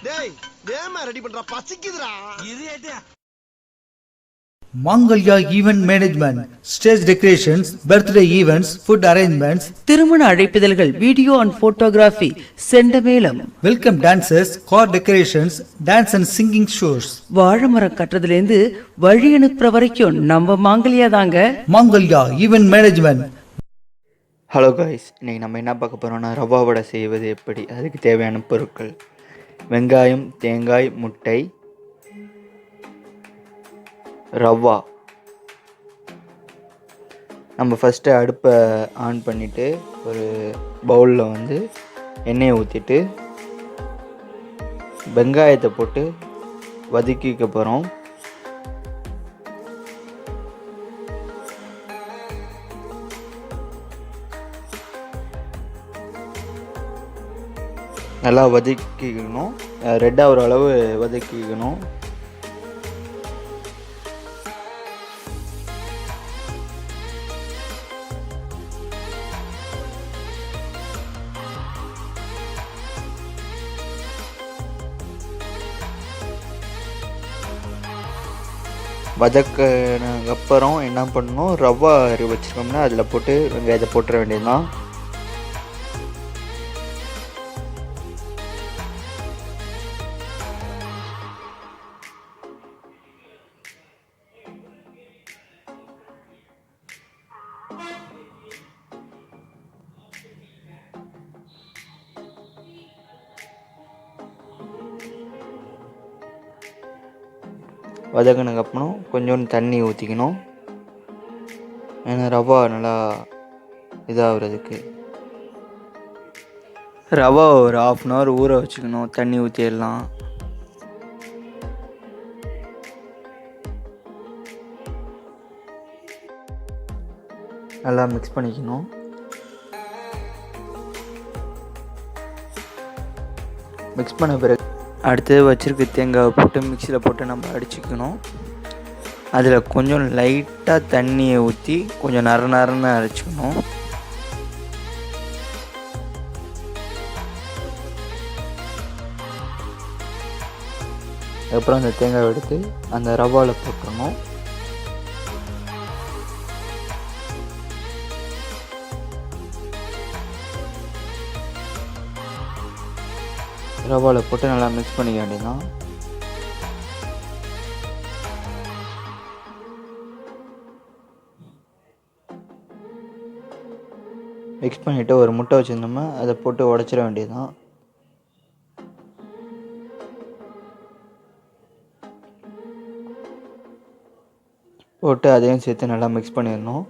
டேய் வேமா ரெடி பண்றா பசிக்குதுடா இரியாட்டியா Mangalya Event Management, Stage Decorations, Birthday Events, Food Arrangements, திருமண அழைப்பிதழ்கள், வீடியோ அண்ட் போட்டோகிராஃபி, செண்டமேளம், Welcome Dances, Car Decorations, Dance and Singing Shows. வாழைமரம் கட்டுறதுலேருந்து வழி அனுப்புற வரைக்கும் நம்ம மாங்கல்யா தாங்க. Mangalya Event Management. Hello guys, இன்றைக்கி நம்ம என்ன பார்க்க போகிறோம்னா ரவா வடை செய்வது எப்படி, அதுக்கு தேவையான பொருட்கள்: வெங்காயம், தேங்காய், முட்டை, ரவா. நம்ம ஃபஸ்ட்டு அடுப்பை ஆன் பண்ணிவிட்டு ஒரு பவுலில் வந்து எண்ணெயை ஊற்றிட்டு வெங்காயத்தை போட்டு வதக்கிக்க போகிறோம். நல்லா வதக்கிக்கணும், ரெட்டாக ஒரு அளவு வதக்கிக்கணும். வதக்கினதுக்கப்புறம் என்ன பண்ணணும், ரவா வச்சுருக்கோம்னா அதில் போட்டு வெங்காயத்தை போட்டுற வேண்டியதுதான். வதக்கினதுக்கப்புறம் கொஞ்சோண்டு தண்ணி ஊற்றிக்கணும், ஏன்னா ரவா நல்லா இதாகிறதுக்கு. ரவா ஒரு 1/2 hour ஊற வச்சுக்கணும், தண்ணி ஊற்றிடலாம். நல்லா மிக்ஸ் பண்ணிக்கணும். மிக்ஸ் பண்ண பிறகு அடுத்து வச்சுருக்க தேங்காவை போட்டு மிக்சியில் போட்டு நம்ம அடிச்சுக்கணும். அதில் கொஞ்சம் லைட்டாக தண்ணியை ஊற்றி கொஞ்சம் நரன்னு அரைச்சிக்கணும். அதுக்கப்புறம் அந்த தேங்காவை எடுத்து அந்த ரவாவில் போட்டுடணும். ரவாவில் போட்டு நல்லா மிக்ஸ் பண்ணிக்க வேண்டியதுதான். மிக்ஸ் பண்ணிவிட்டு ஒரு முட்டை வச்சுருந்தோம்னா அதை போட்டு உடச்சிட வேண்டியதுதான். போட்டு அதையும் சேர்த்து நல்லா மிக்ஸ் பண்ணிடணும்.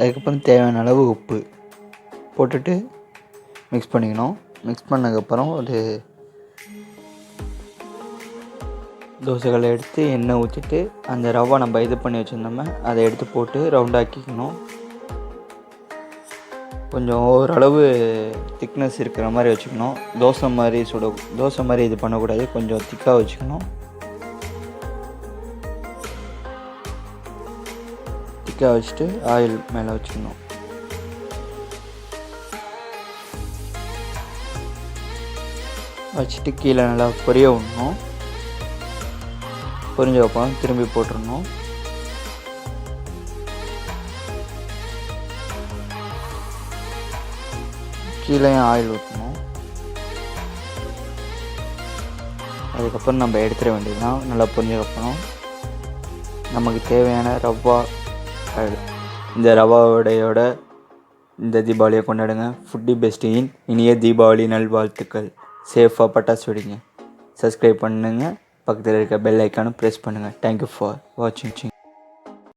அதுக்கப்புறம் தேவையான அளவு உப்பு போட்டுட்டு மிக்ஸ் பண்ணிக்கணும். மிக்ஸ் பண்ணதுக்கப்புறம் ஒரு தோசைகளை எடுத்து எண்ணெய் ஊற்றிட்டு அந்த ரவா நம்ம இது பண்ணி வச்சுருந்தோமே அதை எடுத்து போட்டு ரவுண்டாக்கிக்கணும். கொஞ்சம் ஓரளவு திக்னஸ் இருக்கிற மாதிரி வச்சுக்கணும். தோசை மாதிரி இது பண்ணக்கூடாது, கொஞ்சம் திக்காக வச்சுக்கணும். வச்சுட்டு ஆயில் மேலே வச்சுக்கணும். வச்சுட்டு கீழே நல்லா பொரிய விடணும். பொரிஞ்சப்பறம் திரும்பி போட்டுடணும். கீழேயும் ஆயில் ஊற்றணும். அதுக்கப்புறம் நம்ம எடுத்துட வேண்டியதுதான். நல்லா பொரிஞ்சக்கப்புறம் நமக்கு தேவையான ரவா, இந்த ரவா வடையோட இந்த தீபாவளியை கொண்டாடுங்க. ஃபுட்டி பெஸ்டியின் இனிய தீபாவளி நல்வாழ்த்துக்கள். சேஃபாக பட்டாசு வெடிங்க. சப்ஸ்கிரைப் பண்ணுங்கள், பக்கத்தில் இருக்க பெல் ஐக்கானும் ப்ரெஸ் பண்ணுங்கள். தேங்க்யூ ஃபார் வாட்சிங்.